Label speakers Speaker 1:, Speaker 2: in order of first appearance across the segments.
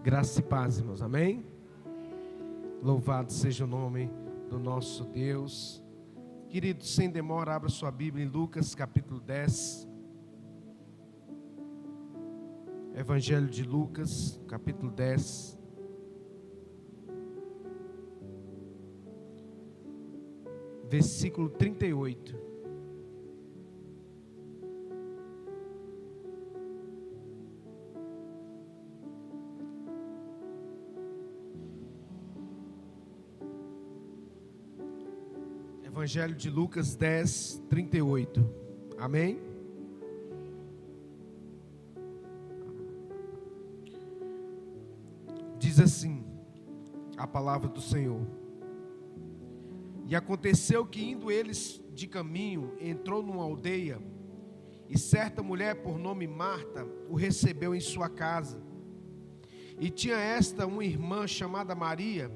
Speaker 1: Graça e paz, irmãos, amém? Louvado seja o nome do nosso Deus. Querido, sem demora, abra sua Bíblia em Lucas capítulo 10. Evangelho de Lucas, capítulo 10. Versículo 38. Evangelho de Lucas 10, 38. Amém? Diz assim a palavra do Senhor: E aconteceu que, indo eles de caminho, entrou numa aldeia, e certa mulher por nome Marta o recebeu em sua casa. E tinha esta uma irmã chamada Maria,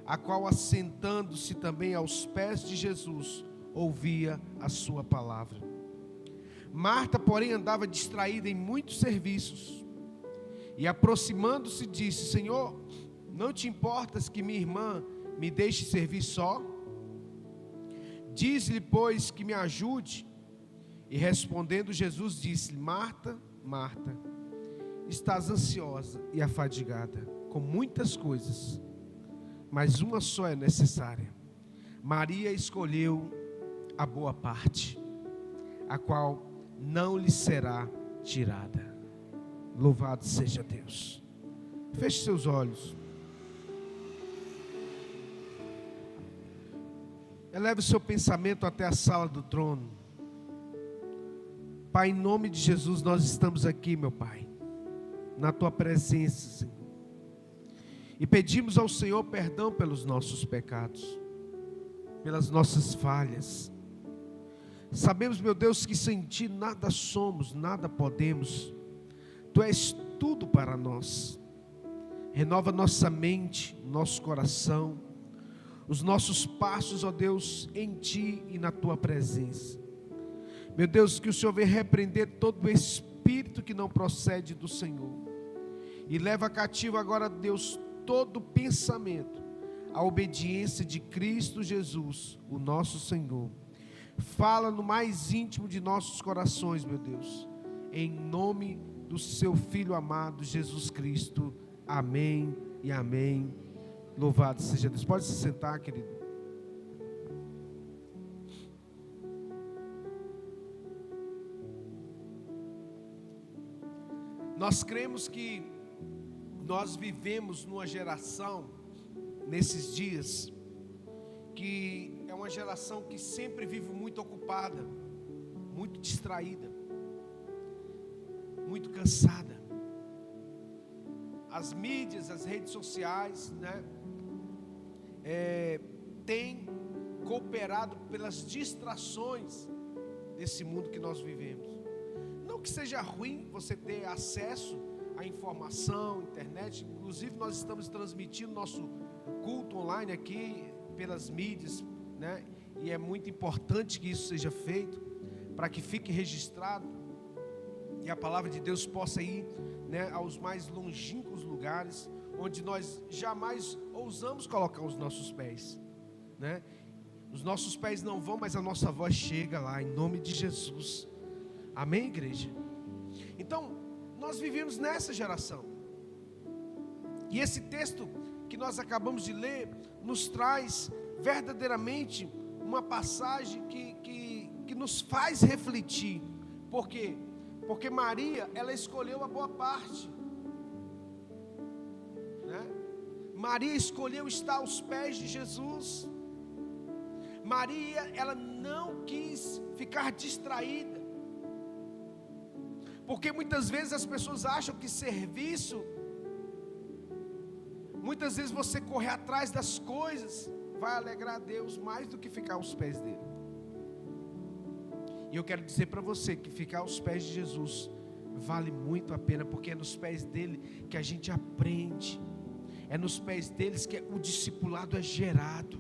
Speaker 1: a qual, assentando-se também aos pés de Jesus, ouvia a sua palavra. Marta, porém, andava distraída em muitos serviços, e aproximando-se disse: Senhor, não te importas que minha irmã me deixe servir só? Diz-lhe, pois, que me ajude. E respondendo Jesus disse-lhe: Marta, Marta, estás ansiosa e afadigada com muitas coisas, mas uma só é necessária. Maria escolheu a boa parte, a qual não lhe será tirada. Louvado seja Deus. Feche seus olhos. Eleve o seu pensamento até a sala do trono. Pai, em nome de Jesus, nós estamos aqui, meu Pai, na Tua presença, Senhor. E pedimos ao Senhor perdão pelos nossos pecados, pelas nossas falhas. Sabemos, meu Deus, que sem Ti nada somos, nada podemos. Tu és tudo para nós. Renova nossa mente, nosso coração, os nossos passos, ó Deus, em Ti e na Tua presença. Meu Deus, que o Senhor venha repreender todo o espírito que não procede do Senhor. E leva cativo agora, Deus, todo pensamento à obediência de Cristo Jesus, o nosso Senhor. Fala no mais íntimo de nossos corações, meu Deus, em nome do Seu Filho amado, Jesus Cristo. Amém e amém. Louvado seja Deus. Pode se sentar, querido. Nós cremos que nós vivemos numa geração, nesses dias, que é uma geração que sempre vive muito ocupada, muito distraída, muito cansada. As mídias, as redes sociais, têm cooperado pelas distrações desse mundo que nós vivemos. Não que seja ruim você ter acesso à informação, internet. Inclusive nós estamos transmitindo nosso culto online aqui pelas mídias, e é muito importante que isso seja feito, para que fique registrado e a palavra de Deus possa ir, aos mais longínquos lugares, onde nós jamais ousamos colocar os nossos pés, Os nossos pés não vão, mas a nossa voz chega lá, em nome de Jesus. Amém, igreja? Então, nós vivemos nessa geração. E esse texto que nós acabamos de ler nos traz verdadeiramente uma passagem que nos faz refletir. Por quê? Porque Maria, ela escolheu a boa parte, Maria escolheu estar aos pés de Jesus. Maria, ela não quis ficar distraída. Porque muitas vezes as pessoas acham que serviço, muitas vezes você correr atrás das coisas, vai alegrar a Deus mais do que ficar aos pés dele. E eu quero dizer para você que ficar aos pés de Jesus vale muito a pena, porque é nos pés dele que a gente aprende, é nos pés deles que o discipulado é gerado.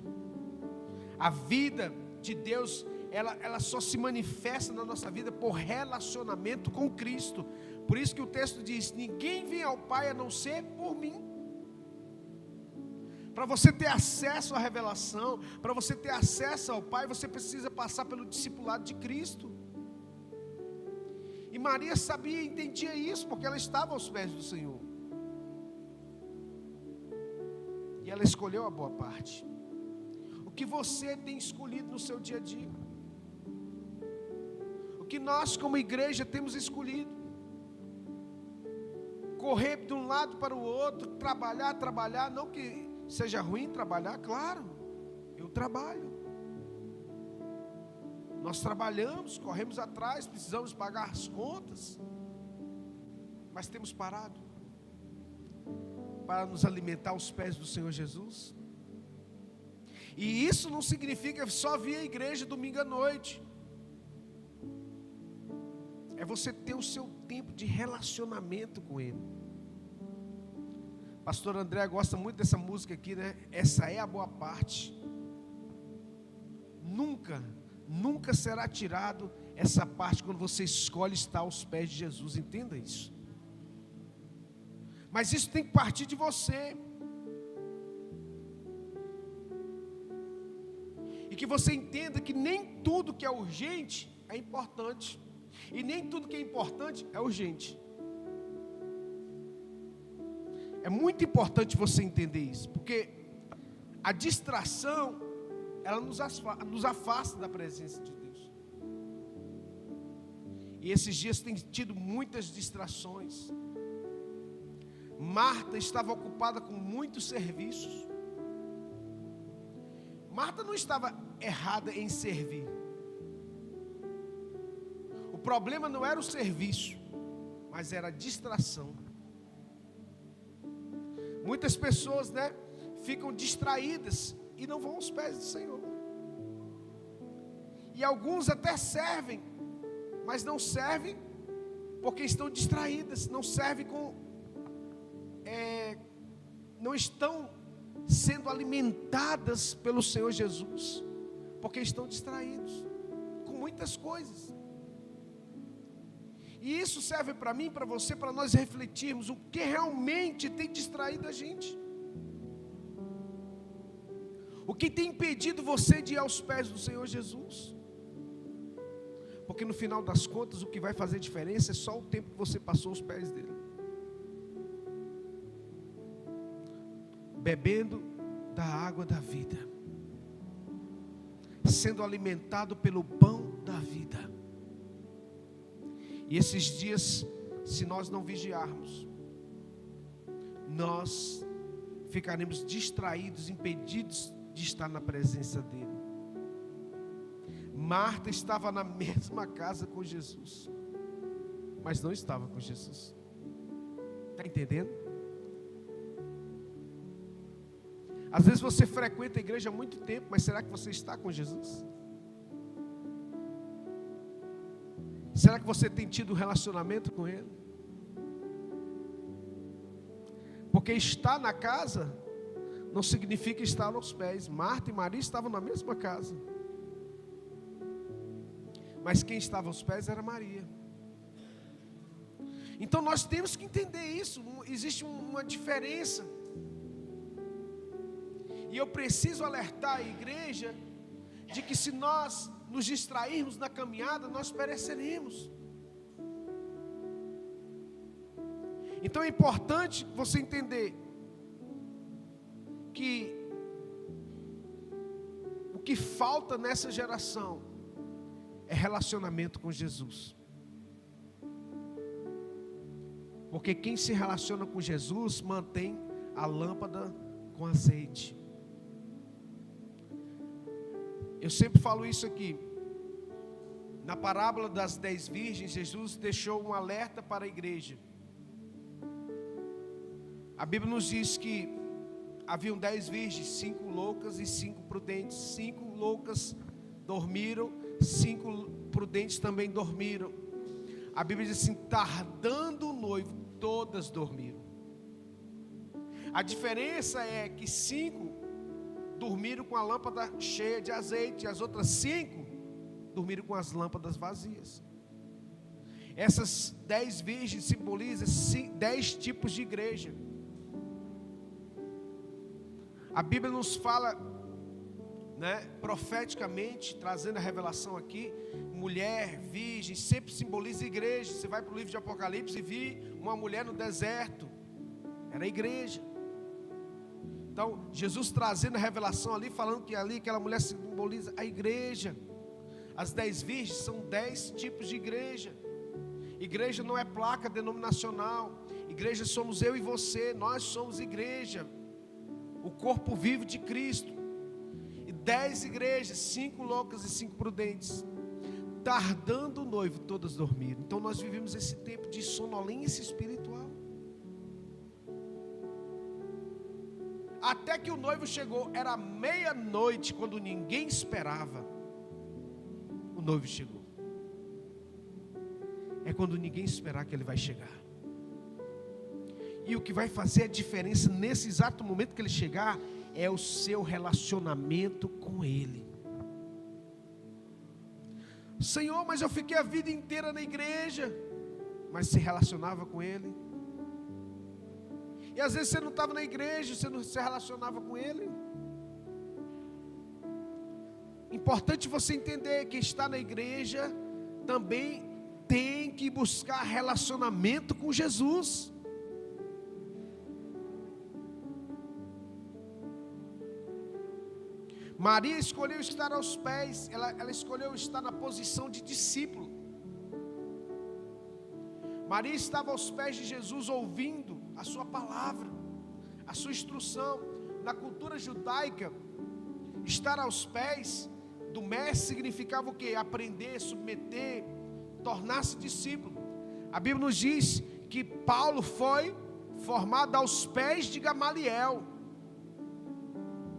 Speaker 1: A vida de Deus, ela só se manifesta na nossa vida por relacionamento com Cristo, Por isso que o texto diz: ninguém vem ao Pai a não ser por mim. Para você ter acesso à revelação, para você ter acesso ao Pai, você precisa passar pelo discipulado de Cristo. E Maria sabia e entendia isso, porque ela estava aos pés do Senhor. E ela escolheu a boa parte. O que você tem escolhido no seu dia a dia? O que nós como igreja temos escolhido? Correr de um lado para o outro, trabalhar, não que seja ruim trabalhar, claro, eu trabalho. Nós trabalhamos, corremos atrás, precisamos pagar as contas, mas temos parado para nos alimentar aos pés do Senhor Jesus. E isso não significa só vir à igreja domingo à noite. É você ter o seu tempo de relacionamento com Ele. Pastor André gosta muito dessa música aqui, né? Essa é a boa parte. Nunca será tirado essa parte quando você escolhe estar aos pés de Jesus. Entenda isso. Mas isso tem que partir de você. E que você entenda que nem tudo que é urgente é importante. E nem tudo que é importante é urgente. É muito importante você entender isso, porque a distração, ela nos afasta da presença de Deus. E esses dias tem tido muitas distrações. Marta estava ocupada com muitos serviços. Marta não estava errada em servir. O problema não era o serviço, mas era a distração. Muitas pessoas, ficam distraídas e não vão aos pés do Senhor. E alguns até servem, mas não servem porque estão distraídas, não servem não estão sendo alimentadas pelo Senhor Jesus, porque estão distraídos com muitas coisas. E isso serve para mim, para você, para nós refletirmos o que realmente tem distraído a gente. O que tem impedido você de ir aos pés do Senhor Jesus. Porque no final das contas, o que vai fazer diferença é só o tempo que você passou aos pés dele. Bebendo da água da vida. Sendo alimentado pelo pão da vida. E esses dias, se nós não vigiarmos, nós ficaremos distraídos, impedidos de estar na presença dele. Marta estava na mesma casa com Jesus, mas não estava com Jesus. Está entendendo? Às vezes você frequenta a igreja há muito tempo, mas será que você está com Jesus? Será que você tem tido um relacionamento com Ele? Porque estar na casa não significa estar aos pés. Marta e Maria estavam na mesma casa, mas quem estava aos pés era Maria. Então nós temos que entender isso. Existe uma diferença. E eu preciso alertar a igreja de que se nós nos distrairmos na caminhada, nós pereceremos. Então é importante você entender que o que falta nessa geração é relacionamento com Jesus. Porque quem se relaciona com Jesus mantém a lâmpada com azeite. Eu sempre falo isso aqui. Na parábola das 10 virgens, Jesus deixou um alerta para a igreja. A Bíblia nos diz que haviam 10 virgens, 5 loucas e 5 prudentes. 5 loucas dormiram, 5 prudentes também dormiram. A Bíblia diz assim: tardando o noivo, todas dormiram. A diferença é que 5 dormiram com a lâmpada cheia de azeite, e as outras 5 dormiram com as lâmpadas vazias. Essas 10 virgens simbolizam 10 tipos de igreja. A Bíblia nos fala, profeticamente, trazendo a revelação aqui, mulher, virgem, sempre simboliza igreja. Você vai para o livro de Apocalipse e vê uma mulher no deserto, era a igreja. Então, Jesus trazendo a revelação ali, falando que ali aquela mulher simboliza a igreja. As 10 virgens são 10 tipos de igreja. Igreja não é placa denominacional. Igreja somos eu e você. Nós somos igreja, o corpo vivo de Cristo. E 10 igrejas, 5 loucas e 5 prudentes. Tardando o noivo, todas dormiram. Então nós vivemos esse tempo de sonolência espiritual. Até que o noivo chegou, era meia-noite, quando ninguém esperava. O noivo chegou. É quando ninguém esperar que ele vai chegar. E o que vai fazer a diferença nesse exato momento que ele chegar é o seu relacionamento com ele. Senhor, mas eu fiquei a vida inteira na igreja. Mas se relacionava com ele? E às vezes você não estava na igreja, você não se relacionava com ele. Importante você entender que estar na igreja também tem que buscar relacionamento com Jesus. Maria escolheu estar aos pés, ela escolheu estar na posição de discípulo. Maria estava aos pés de Jesus, ouvindo a sua palavra, a sua instrução. Na cultura judaica, estar aos pés do mestre significava o quê? Aprender, submeter, tornar-se discípulo. A Bíblia nos diz que Paulo foi formado aos pés de Gamaliel,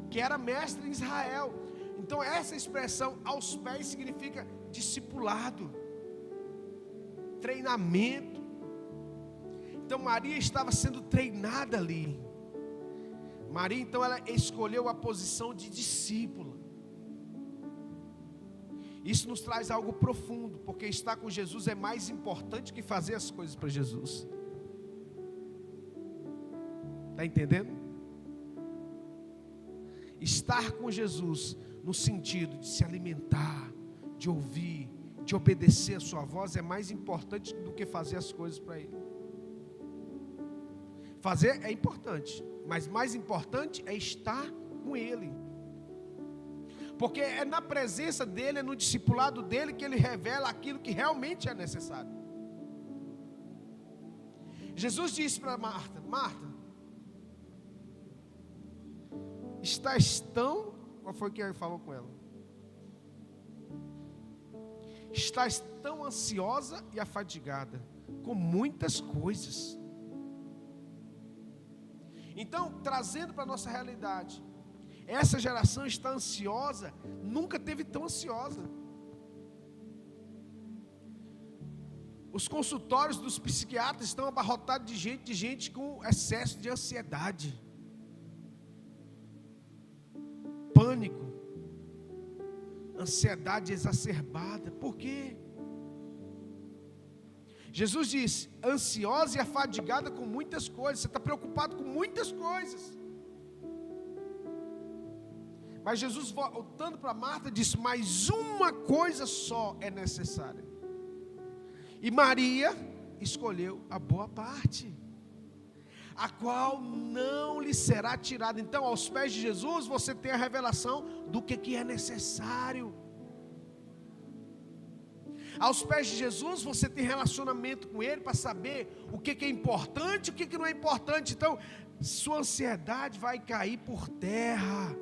Speaker 1: que era mestre em Israel. Então essa expressão aos pés significa discipulado, treinamento. Então Maria estava sendo treinada ali. Maria então ela escolheu a posição de discípula. Isso nos traz algo profundo, porque estar com Jesus é mais importante que fazer as coisas para Jesus. Está entendendo? Estar com Jesus no sentido de se alimentar, de ouvir, de obedecer a sua voz é mais importante do que fazer as coisas para Ele. Fazer é importante, mas mais importante é estar com Ele. Porque é na presença dEle, é no discipulado dEle que Ele revela aquilo que realmente é necessário. Jesus disse para Marta: Marta, estás tão... Qual foi que ele falou com ela? Estás tão ansiosa e afadigada com muitas coisas. Então, trazendo para a nossa realidade, essa geração está ansiosa, nunca teve tão ansiosa. Os consultórios dos psiquiatras estão abarrotados de gente com excesso de ansiedade, pânico, ansiedade exacerbada. Por quê? Jesus disse: ansiosa e afadigada com muitas coisas. Você está preocupado com muitas coisas. Mas Jesus, voltando para Marta, disse: mas uma coisa só é necessária. E Maria escolheu a boa parte, a qual não lhe será tirada. Então, aos pés de Jesus, você tem a revelação do que é necessário. Aos pés de Jesus, você tem relacionamento com Ele para saber o que é importante e o que não é importante. Então, sua ansiedade vai cair por terra.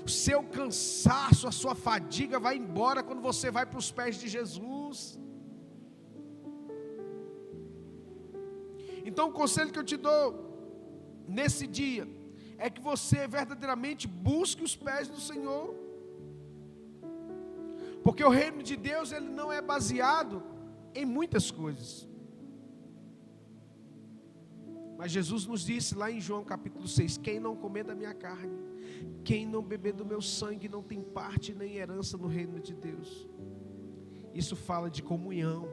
Speaker 1: O seu cansaço, a sua fadiga vai embora quando você vai para os pés de Jesus. Então o conselho que eu te dou nesse dia é que você verdadeiramente busque os pés do Senhor. Porque o reino de Deus, ele não é baseado em muitas coisas. Mas Jesus nos disse lá em João capítulo 6, quem não comer da minha carne, quem não beber do meu sangue, não tem parte nem herança no reino de Deus. Isso fala de comunhão.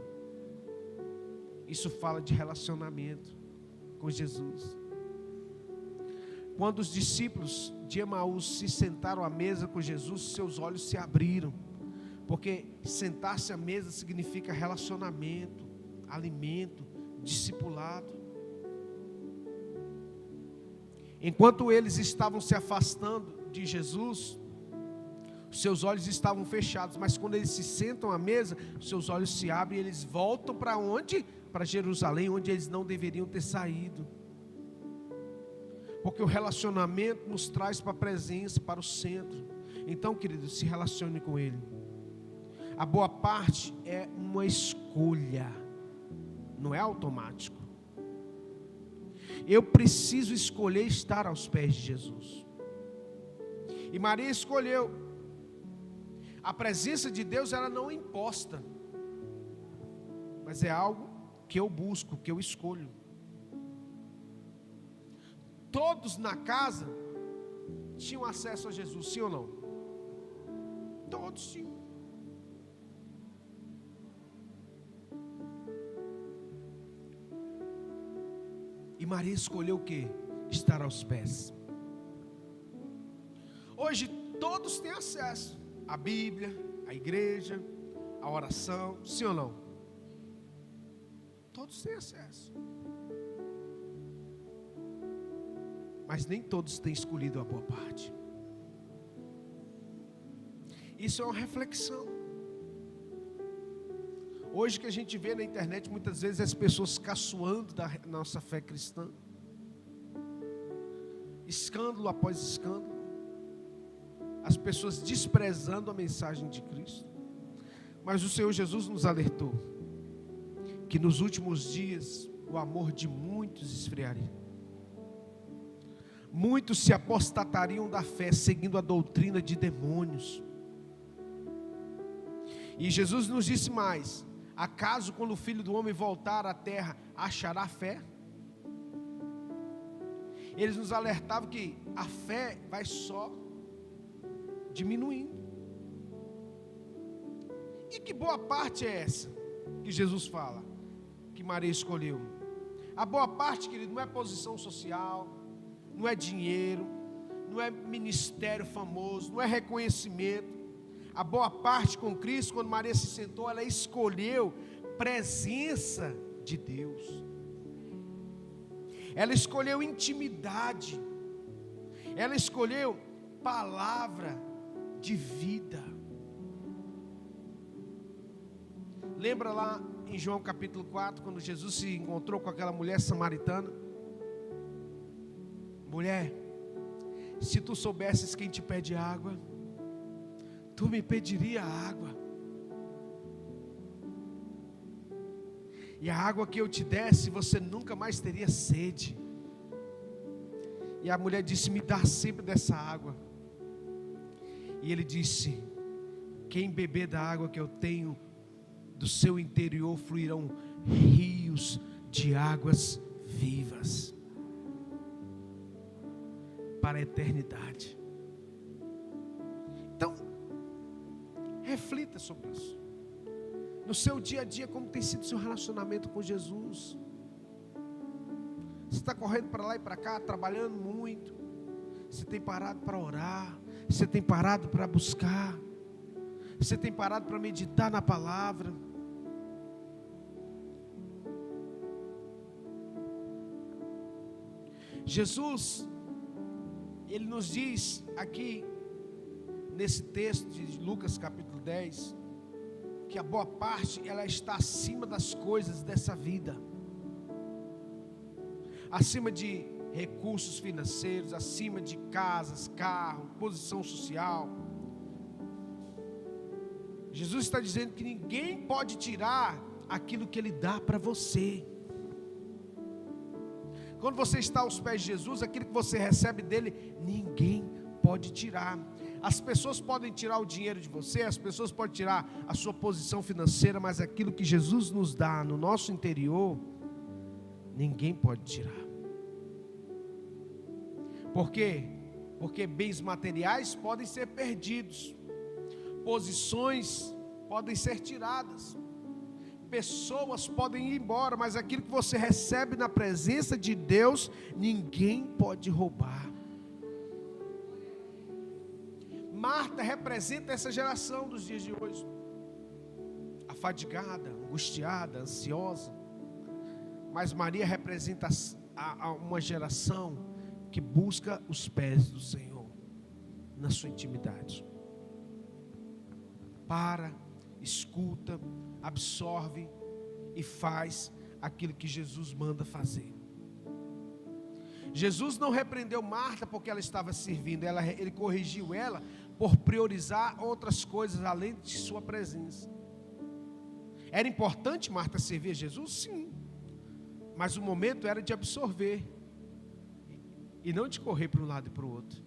Speaker 1: Isso fala de relacionamento com Jesus. Quando os discípulos de Emaús se sentaram à mesa com Jesus, seus olhos se abriram, porque sentar-se à mesa significa relacionamento, alimento, discipulado. Enquanto eles estavam se afastando de Jesus, seus olhos estavam fechados, mas quando eles se sentam à mesa, seus olhos se abrem e eles voltam para onde? Para Jerusalém, onde eles não deveriam ter saído. Porque o relacionamento nos traz para a presença, para o centro. Então, querido, se relacione com Ele. A boa parte é uma escolha, não é automático. Eu preciso escolher estar aos pés de Jesus. E Maria escolheu. A presença de Deus, ela não é imposta, mas é algo que eu busco, que eu escolho. Todos na casa tinham acesso a Jesus, sim ou não? Todos tinham. E Maria escolheu o quê? Estar aos pés. Hoje todos têm acesso à Bíblia, à igreja, à oração, sim ou não? Todos têm acesso. Mas nem todos têm escolhido a boa parte. Isso é uma reflexão. Hoje que a gente vê na internet muitas vezes as pessoas caçoando da nossa fé cristã, escândalo após escândalo, as pessoas desprezando a mensagem de Cristo. Mas o Senhor Jesus nos alertou que nos últimos dias o amor de muitos esfriaria. Muitos se apostatariam da fé, seguindo a doutrina de demônios. E Jesus nos disse mais: acaso quando o Filho do Homem voltar à terra, achará fé? Eles nos alertavam que a fé vai só diminuindo. E que boa parte é essa que Jesus fala, que Maria escolheu? A boa parte, querido, não é posição social, não é dinheiro, não é ministério famoso, não é reconhecimento. A boa parte com Cristo, quando Maria se sentou, ela escolheu presença de Deus. Ela escolheu intimidade. Ela escolheu palavra de vida. Lembra lá em João capítulo 4, quando Jesus se encontrou com aquela mulher samaritana? Mulher, se tu soubesses quem te pede água, tu me pediria água. E a água que eu te desse, você nunca mais teria sede. E a mulher disse: me dá sempre dessa água. E ele disse: quem beber da água que eu tenho, do seu interior fluirão rios de águas vivas para a eternidade. Então, reflita sobre isso. No seu dia a dia, como tem sido o seu relacionamento com Jesus? Você está correndo para lá e para cá, trabalhando muito. Você tem parado para orar. Você tem parado para buscar. Você tem parado para meditar na palavra. Jesus, Ele nos diz aqui, nesse texto de Lucas capítulo 10, que a boa parte, ela está acima das coisas dessa vida. Acima de recursos financeiros, acima de casas, carro, posição social. Jesus está dizendo que ninguém pode tirar aquilo que Ele dá para você. Quando você está aos pés de Jesus, aquilo que você recebe dele, ninguém pode tirar. As pessoas podem tirar o dinheiro de você, as pessoas podem tirar a sua posição financeira, mas aquilo que Jesus nos dá no nosso interior, ninguém pode tirar. Por quê? Porque bens materiais podem ser perdidos, posições podem ser tiradas, pessoas podem ir embora, mas aquilo que você recebe na presença de Deus, ninguém pode roubar. Marta representa essa geração dos dias de hoje, afadigada, angustiada, ansiosa. Mas Maria representa uma geração que busca os pés do Senhor na sua intimidade. Para, escuta, absorve e faz aquilo que Jesus manda fazer. Jesus não repreendeu Marta porque ela estava servindo, ele corrigiu ela por priorizar outras coisas além de sua presença. Era importante Marta servir a Jesus? Sim, mas o momento era de absorver e não de correr para um lado e para o outro.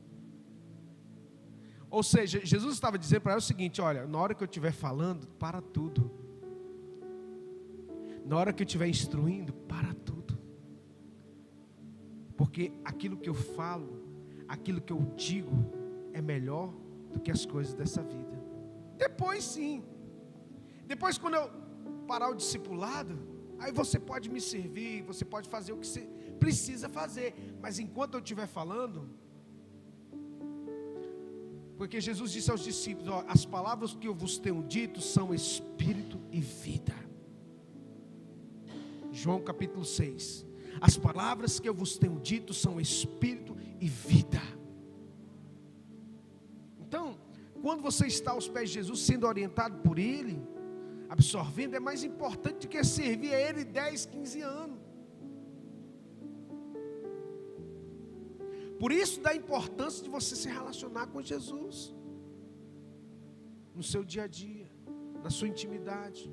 Speaker 1: Ou seja, Jesus estava dizendo para ela o seguinte: olha, na hora que eu estiver falando, para tudo. Na hora que eu estiver instruindo, para tudo. Porque aquilo que eu falo, aquilo que eu digo, é melhor do que as coisas dessa vida. Depois sim. Depois, quando eu parar o discipulado, aí você pode me servir, você pode fazer o que você precisa fazer. Mas enquanto eu estiver falando, porque Jesus disse aos discípulos: ó, as palavras que eu vos tenho dito são espírito e vida. João capítulo 6. As palavras que eu vos tenho dito são espírito e vida. Então, quando você está aos pés de Jesus, sendo orientado por Ele, absorvendo, é mais importante do que servir a Ele 10, 15 anos. Por isso da importância de você se relacionar com Jesus, no seu dia a dia, na sua intimidade.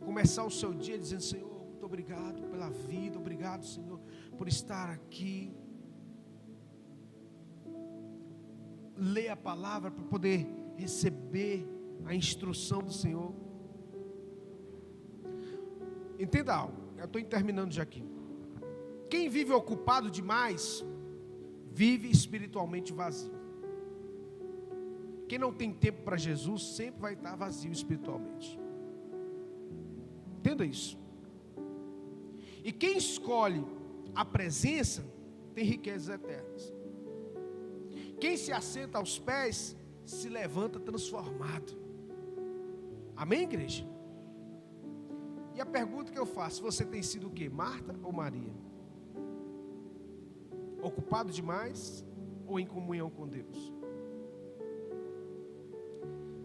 Speaker 1: Começar o seu dia dizendo: Senhor, muito obrigado pela vida, obrigado, Senhor, por estar aqui. Ler a palavra para poder receber a instrução do Senhor. Entenda algo, eu estou terminando já aqui. Quem vive ocupado demais, vive espiritualmente vazio. Quem não tem tempo para Jesus, sempre vai estar vazio espiritualmente. Entenda isso. E quem escolhe a presença, tem riquezas eternas. Quem se assenta aos pés, se levanta transformado. Amém, igreja? E a pergunta que eu faço: você tem sido o quê? Marta ou Maria? Ocupado demais ou em comunhão com Deus?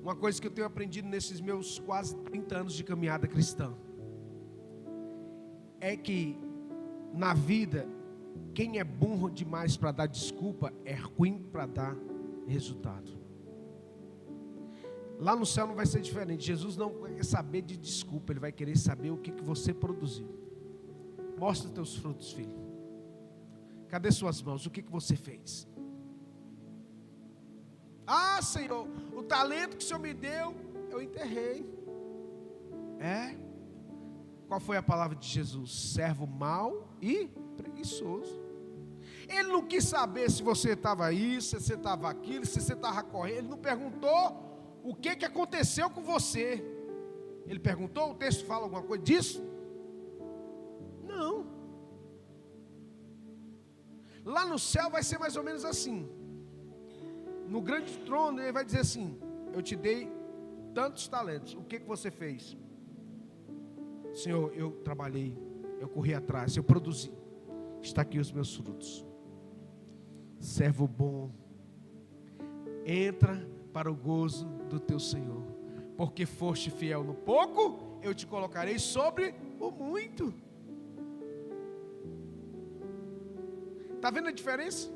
Speaker 1: Uma coisa que eu tenho aprendido nesses meus quase 30 anos de caminhada cristã é que na vida, quem é burro demais para dar desculpa é ruim para dar resultado. Lá no céu não vai ser diferente. Jesus não quer saber de desculpa, Ele vai querer saber o que você produziu. Mostra os teus frutos, filho. Cadê suas mãos? O que você fez? Ah, Senhor, o talento que o Senhor me deu, eu enterrei. É? Qual foi a palavra de Jesus? Servo mau e preguiçoso. Ele não quis saber se você estava isso, se você estava aquilo, se você estava correndo. Ele não perguntou o que aconteceu com você. Ele perguntou, o texto fala alguma coisa disso? Não. Lá no céu vai ser mais ou menos assim. No grande trono Ele vai dizer assim: eu te dei tantos talentos, o que você fez? Senhor, eu trabalhei, eu corri atrás, eu produzi. Está aqui os meus frutos. Servo bom, entra para o gozo do teu Senhor, porque foste fiel no pouco, eu te colocarei sobre o muito. Está vendo a diferença?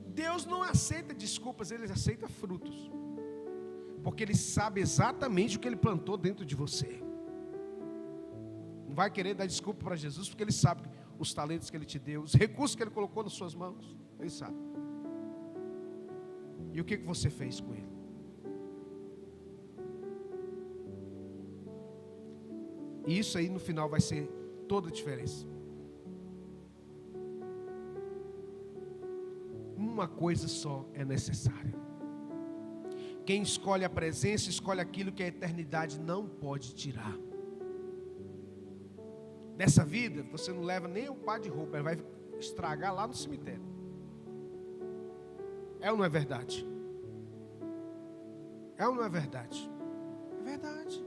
Speaker 1: Deus não aceita desculpas, Ele aceita frutos, porque Ele sabe exatamente o que Ele plantou dentro de você. Não vai querer dar desculpa para Jesus, porque Ele sabe os talentos que Ele te deu, os recursos que Ele colocou nas suas mãos, Ele sabe. E o que você fez com Ele? E isso aí no final vai ser toda a diferença. Uma coisa só é necessária: Quem escolhe a presença, escolhe aquilo que a eternidade não pode tirar. Dessa vida, você não leva nem um par de roupa, ele vai estragar lá no cemitério. É ou não é verdade? É ou não é verdade? É verdade.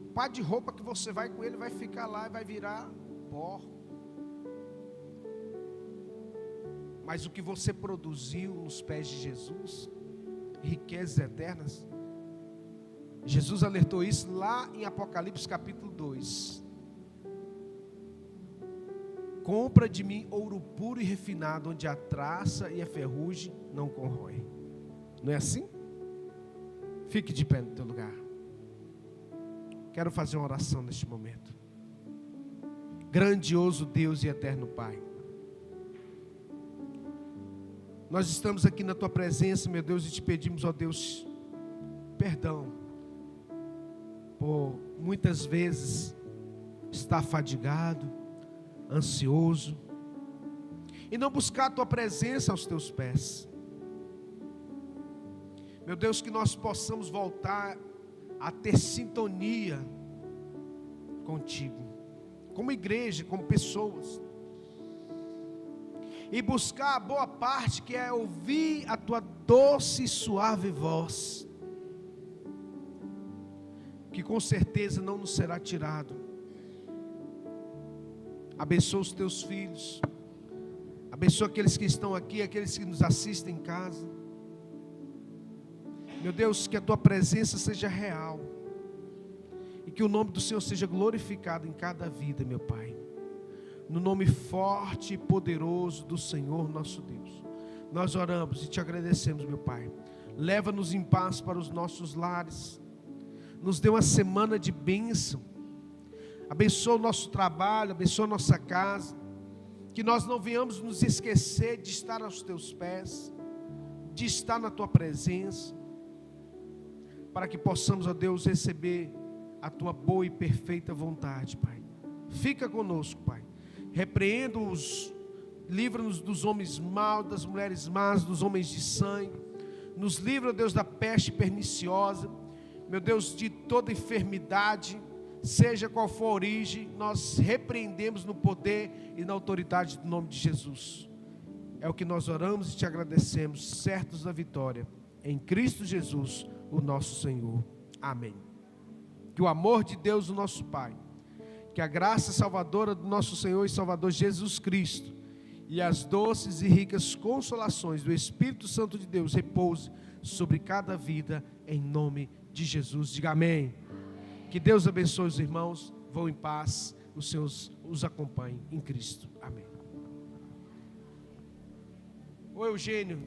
Speaker 1: O par de roupa que você vai com ele vai ficar lá e vai virar pó. Mas o que você produziu nos pés de Jesus, riquezas eternas, Jesus alertou isso lá em Apocalipse capítulo 2. Compra de mim ouro puro e refinado, onde a traça e a ferrugem não corroem. Não é assim? Fique de pé no teu lugar. Quero fazer uma oração neste momento. Grandioso Deus e eterno Pai, nós estamos aqui na Tua presença, meu Deus, e te pedimos, ó Deus, perdão por muitas vezes estar fadigado, ansioso, e não buscar a Tua presença aos Teus pés. Meu Deus, que nós possamos voltar a ter sintonia contigo, como igreja, como pessoas, e buscar a boa parte, que é ouvir a Tua doce e suave voz, que com certeza não nos será tirado. Abençoa os Teus filhos, abençoa aqueles que estão aqui, aqueles que nos assistem em casa. Meu Deus, que a Tua presença seja real, e que o nome do Senhor seja glorificado em cada vida, meu Pai. No nome forte e poderoso do Senhor nosso Deus, nós oramos e te agradecemos, meu Pai. Leva-nos em paz para os nossos lares, nos dê uma semana de bênção, abençoa o nosso trabalho, abençoa a nossa casa, que nós não venhamos nos esquecer de estar aos Teus pés, de estar na Tua presença, para que possamos, ó Deus, receber a Tua boa e perfeita vontade, Pai. Fica conosco, Pai. Repreenda-os, livra-nos dos homens maus, das mulheres más, dos homens de sangue. Nos livra, ó Deus, da peste perniciosa. Meu Deus, de toda enfermidade, seja qual for a origem, nós repreendemos no poder e na autoridade do nome de Jesus. É o que nós oramos e te agradecemos, certos da vitória, em Cristo Jesus, o nosso Senhor. Amém. Que o amor de Deus, o nosso Pai, que a graça salvadora do nosso Senhor e Salvador Jesus Cristo, e as doces e ricas consolações do Espírito Santo de Deus repouse sobre cada vida, em nome de Jesus. Diga amém. Que Deus abençoe os irmãos, vão em paz, os Senhor os acompanhe em Cristo. Amém. Ô Eugênio.